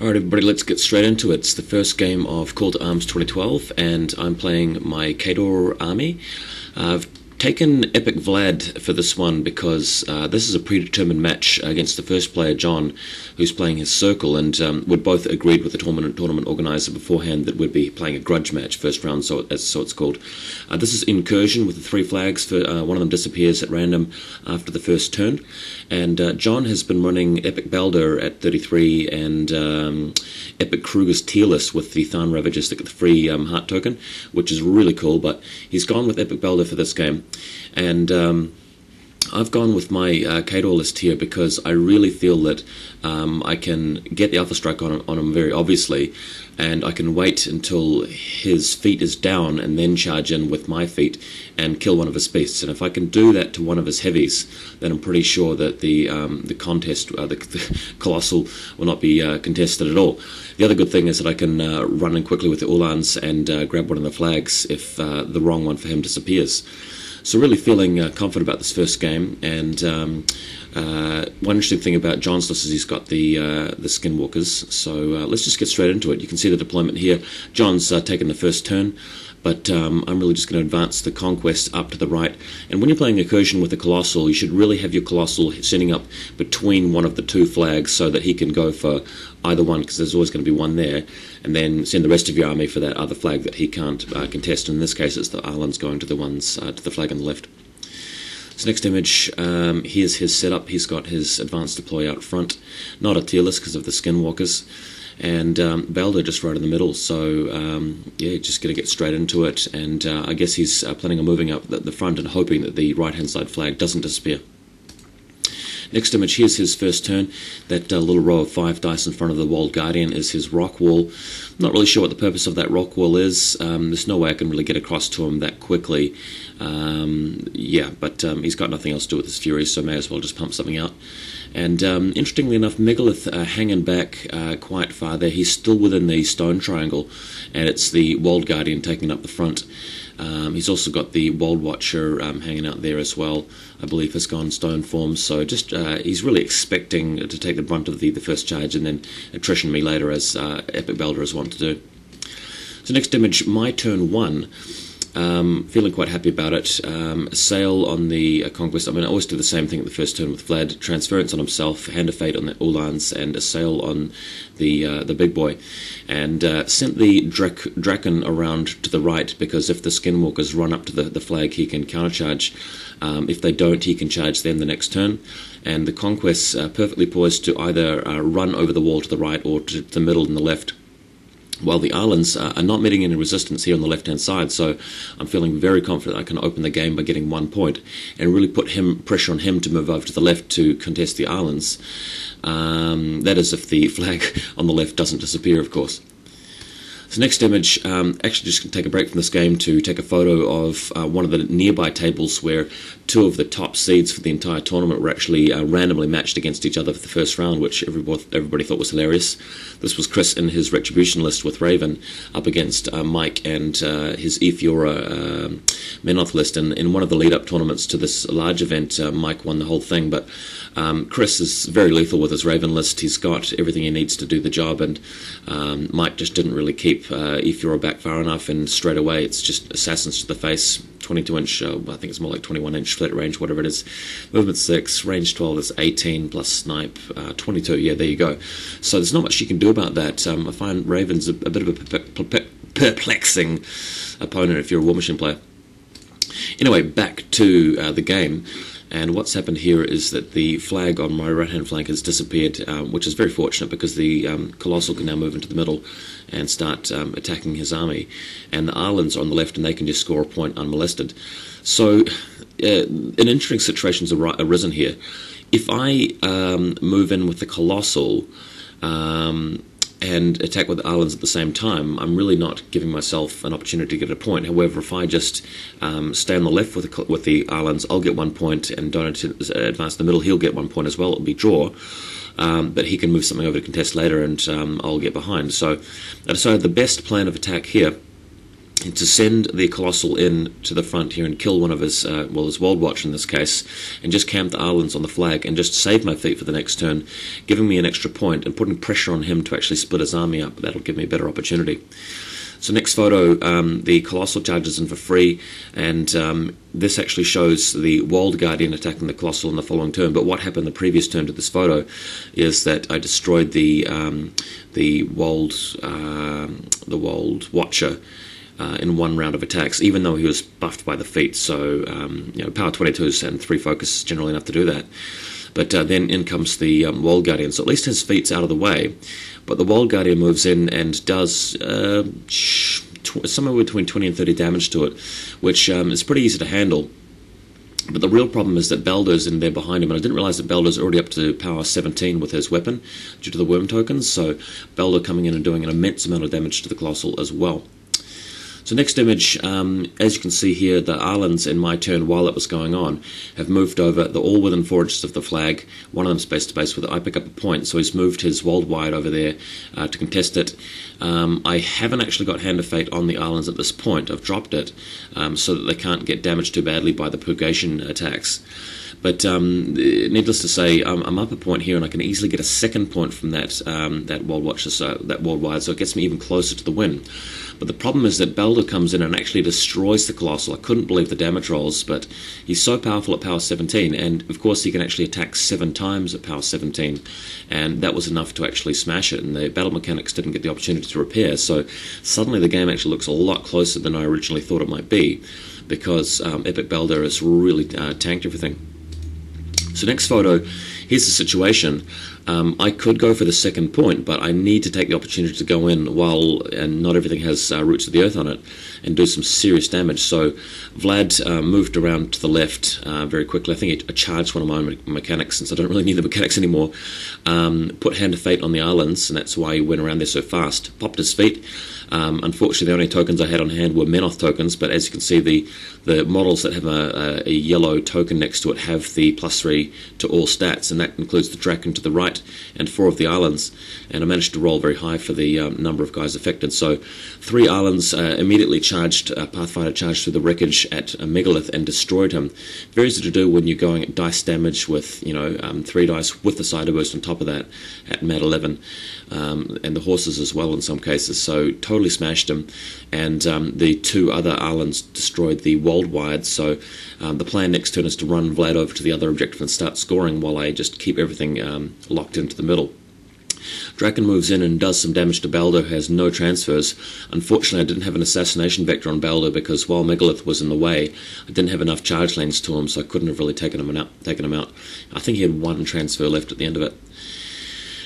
Alright everybody, let's get straight into it. It's the first game of Call to Arms 2012 and I'm playing my Khador army. I've taken Epic Vlad for this one because this is a predetermined match against the first player, John, who's playing his Circle, and we'd both agreed with the tournament organizer beforehand that we'd be playing a grudge match, first round, so it's called. This is Incursion with the 3 flags. For one of them disappears at random after the first turn, and John has been running Epic Baldur at 33 and Epic Kruger's tier list with the Tharn Ravagers to get the free heart token, which is really cool, but he's gone with Epic Baldur for this game. And I've gone with my Khador list here because I really feel that I can get the Alpha Strike on him very obviously, and I can wait until his feet is down and then charge in with my feet and kill one of his beasts. And if I can do that to one of his heavies, then I'm pretty sure that the contest, the Colossal, will not be contested at all. The other good thing is that I can run in quickly with the Ulans and grab one of the flags if the wrong one for him disappears. So really feeling confident about this first game, and one interesting thing about John's list is he's got the Skinwalkers, so let's just get straight into it. You can see the deployment here. John's taken the first turn, but I'm really just going to advance the Conquest up to the right. And when you're playing Incursion with the Colossal, you should really have your Colossal setting up between one of the 2 flags so that he can go for either one, because there's always going to be one there, and then send the rest of your army for that other flag that he can't contest. And in this case, it's the Arlands going to the ones to the flag on the left. This next image, here's his setup. He's got his advanced deploy out front, not a tier list because of the Skinwalkers, and Baldur just right in the middle. So yeah, just going to get straight into it, and I guess he's planning on moving up the front and hoping that the right-hand side flag doesn't disappear. Next image, here's his first turn. That little row of 5 dice in front of the Walled Guardian is his rock wall. Not really sure what the purpose of that rock wall is. There's no way I can really get across to him that quickly. Yeah, but he's got nothing else to do with his Fury, so may as well just pump something out. And interestingly enough, Megalith hanging back quite far there. He's still within the stone triangle, and it's the Walled Guardian taking up the front. He's also got the Wold Watcher hanging out there as well. I believe has gone stone form, so just he's really expecting to take the brunt of the first charge and then attrition me later, as Epic Baldur is wont to do. So next image, my turn 1. Feeling quite happy about it. Sail on the Conquest. I mean, I always do the same thing at the first turn with Vlad. Transference on himself, Hand of Fate on the Ulans, and a sail on the big boy. And sent the Draken around to the right, because if the Skinwalkers run up to the flag, he can countercharge. If they don't, he can charge them the next turn. And the Conquest's perfectly poised to either run over the wall to the right or to the middle and the left, while the Arlands are not meeting any resistance here on the left-hand side. So I'm feeling very confident I can open the game by getting 1 point and really put pressure on him to move over to the left to contest the Arlands. That is if the flag on the left doesn't disappear, of course. So next image, actually just going to take a break from this game to take a photo of one of the nearby tables where 2 of the top seeds for the entire tournament were actually randomly matched against each other for the first round, which everybody thought was hilarious. This was Chris in his Retribution list with Raven up against Mike and his Efiora Menoth list. And in one of the lead-up tournaments to this large event, Mike won the whole thing, but Chris is very lethal with his Raven list. He's got everything he needs to do the job, and Mike just didn't really keep Efiora back far enough, and straight away it's just assassins to the face. 22-inch, I think it's more like 21-inch flat range, whatever it is. Movement 6, range 12 is 18, plus snipe 22, yeah, there you go. So there's not much you can do about that. I find Raven's a bit of a perplexing opponent if you're a War Machine player. Anyway, back to the game. And what's happened here is that the flag on my right-hand flank has disappeared, which is very fortunate because the Colossal can now move into the middle and start attacking his army. And the Arlands are on the left, and they can just score a point unmolested. So an interesting situation's arisen here. If I move in with the Colossal and attack with the Arlands at the same time, I'm really not giving myself an opportunity to get a point. However, if I just stay on the left with the Arlands, I'll get 1 point, and don't advance the middle, he'll get 1 point as well. It'll be draw. But he can move something over to contest later, and I'll get behind. So I decided the best plan of attack here and to send the Colossal in to the front here and kill one of his, his World Watch in this case, and just camp the islands on the flag and just save my feet for the next turn, giving me an extra point and putting pressure on him to actually split his army up. That'll give me a better opportunity. So next photo, the Colossal charges in for free, and this actually shows the Walled Guardian attacking the Colossal in the following turn. But what happened the previous turn to this photo is that I destroyed the Walled Watcher in one round of attacks, even though he was buffed by the feat. So power 22s and 3 focus is generally enough to do that. But then in comes the Walled Guardian, so at least his feat's out of the way. But the Walled Guardian moves in and does somewhere between 20 and 30 damage to it, which is pretty easy to handle. But the real problem is that Balder's in there behind him, and I didn't realise that Balder's already up to power 17 with his weapon due to the worm tokens, so Baldur coming in and doing an immense amount of damage to the Colossal as well. So next image, as you can see here, the islands in my turn while it was going on have moved over. They're all within 4 inches of the flag. One of them's base to base with it. I pick up a point, so he's moved his Walled Wide over there to contest it. I haven't actually got Hand of Fate on the islands at this point. I've dropped it so that they can't get damaged too badly by the purgation attacks. But needless to say, I'm up a point here, and I can easily get a second point from that Walled Watcher, that Walled Wide, so it gets me even closer to the win. But the problem is that Baldur comes in and actually destroys the Colossal. I couldn't believe the damage rolls, but he's so powerful at power 17, and of course he can actually attack 7 times at power 17, and that was enough to actually smash it, and the battle mechanics didn't get the opportunity to repair, so suddenly the game actually looks a lot closer than I originally thought it might be, because Epic Baldur has really tanked everything. So next photo, here's the situation. I could go for the second point, but I need to take the opportunity to go in while and not everything has roots of the earth on it and do some serious damage. So Vlad moved around to the left very quickly. I think he charged one of my mechanics, since I don't really need the mechanics anymore. Put Hand of Fate on the islands, and that's why he went around there so fast. Popped his feet. Unfortunately, the only tokens I had on hand were Menoth tokens, but as you can see, the models that have a yellow token next to it have the +3 to all stats, and that includes the Draken to the right and 4 of the islands, and I managed to roll very high for the number of guys affected. So 3 islands immediately charged, Pathfinder charged through the wreckage at a Megalith and destroyed him. Very easy to do when you're going at dice damage with 3 dice with the Cider Burst on top of that at Mat 11, and the horses as well in some cases. So totally smashed him, and the 2 other islands destroyed the Walled Wide. So the plan next turn is to run Vlad over to the other objective and start scoring while I just keep everything locked into the middle. Draken moves in and does some damage to Baldur, who has no transfers. Unfortunately, I didn't have an assassination vector on Baldur because while Megalith was in the way, I didn't have enough charge lanes to him, so I couldn't have really taken him out. I think he had 1 transfer left at the end of it.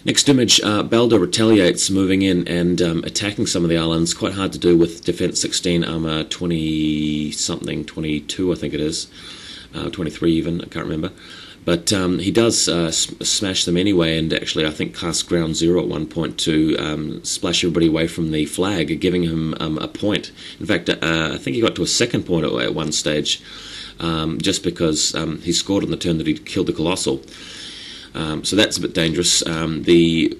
Next image, Baldur retaliates, moving in and attacking some of the islands. Quite hard to do with defense 16, armor 20-something, 22 I think it is, 23 even, I can't remember. But he does smash them anyway, and actually I think cast Ground Zero at one point to splash everybody away from the flag, giving him a point. In fact, I think he got to a second point at one stage, just because he scored on the turn that he killed the Colossal. So that's a bit dangerous. The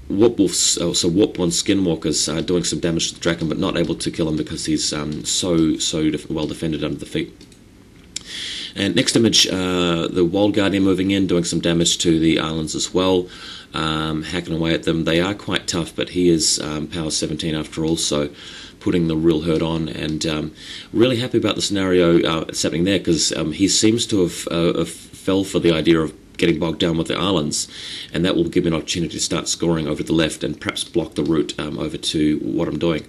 Warp Wolves, Warp 1 Skinwalkers doing some damage to the Draken, but not able to kill him because he's so well defended under the feet. And next image, the Walled Guardian moving in, doing some damage to the islands as well, hacking away at them. They are quite tough, but he is power 17 after all, so putting the real hurt on, and really happy about the scenario that's happening there, because he seems to have fell for the idea of getting bogged down with the islands, and that will give me an opportunity to start scoring over the left and perhaps block the route over to what I'm doing.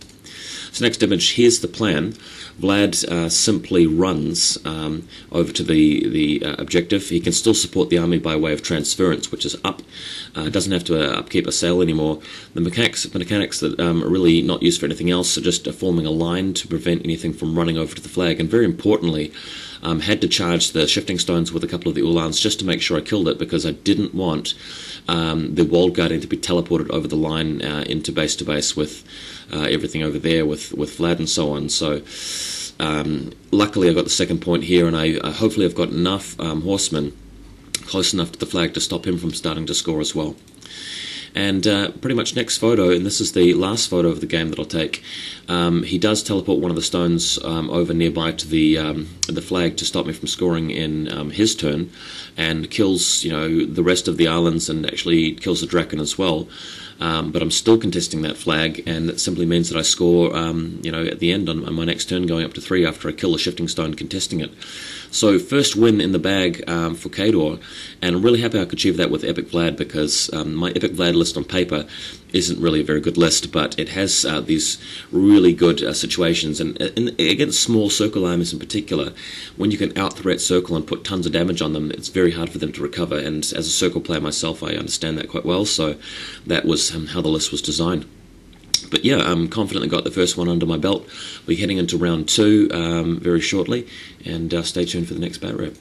So next image, here's the plan. Vlad simply runs over to the objective. He can still support the army by way of transference, which is up. Doesn't have to upkeep a sail anymore. The mechanics that are really not used for anything else are just forming a line to prevent anything from running over to the flag. And very importantly, had to charge the shifting stones with a couple of the Ulans just to make sure I killed it, because I didn't want the Walled Guardian to be teleported over the line into base to base with everything over there with Vlad and so on. So luckily I got the second point here, and I hopefully I've got enough horsemen close enough to the flag to stop him from starting to score as well. And pretty much next photo, and this is the last photo of the game that I'll take, he does teleport one of the stones over nearby to the flag to stop me from scoring in his turn, and kills the rest of the islands and actually kills the Draken as well. But I'm still contesting that flag, and it simply means that I score at the end on my next turn, going up to 3 after I kill a shifting stone contesting it. So first win in the bag for Khador, and I'm really happy I could achieve that with Epic Vlad, because my Epic Vlad list on paper isn't really a very good list, but it has these really good situations, and against small circle armies in particular, when you can out-threat circle and put tons of damage on them, it's very hard for them to recover, and as a circle player myself, I understand that quite well, so that was how the list was designed. But yeah, I'm confidently got the first one under my belt. We're heading into round 2 very shortly, and stay tuned for the next bat rep.